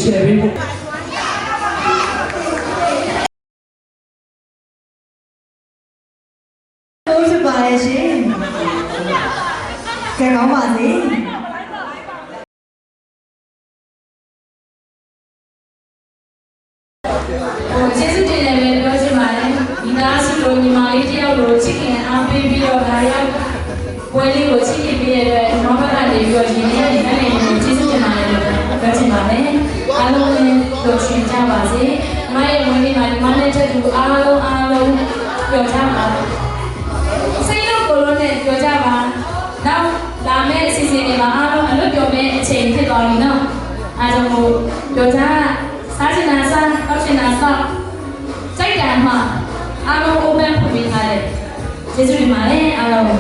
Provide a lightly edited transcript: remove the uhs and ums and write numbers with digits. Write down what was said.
share ပေးဖို့ဟုတ်ဖြစ်ပါရဲ့ရှင်ကဲကောင်းပါစေကျေးဇူးတင်တယ်ပဲပြောချင်ပါတယ်ဒီသားစုလိုညီမလေးတယောက်လိုချစ်ခင်အားပေးပြီးတော့ဒါရောက်ပွဲလေးကိုချစ်ခင်ပေးရတဲ့နောက်ဘက်ကနေပြီးတော့ညီလေးရဲ့အနေနဲ့ကျေးဇူးတင်ပါတယ်လို့ပြောချင်ပါတယ်အားလုံးလည်းလို့ရှင်ကြပါစေမရဲ့ဝင်လေးမှာဒီမနဲ့ချက်သူအားလုံးပြောကြပါစိတ်လုံးကိုလုံးနဲ့ပြောကြပါနောက်လာမယ့်အစီအစဉ်တွေမှာအားလုံးအလွတ်ပြောမယ့်အချိန်ဖြစ်သွားပြီနော်အားလုံးကိုပြောကြစားချင်တာစားတောက်ချင်တာစားစိတ်ဓာတ်မှာအားလုံး open ဖွင့်ပေးထားတယ်ကျေးဇူးတင်ပါတယ်အားလုံး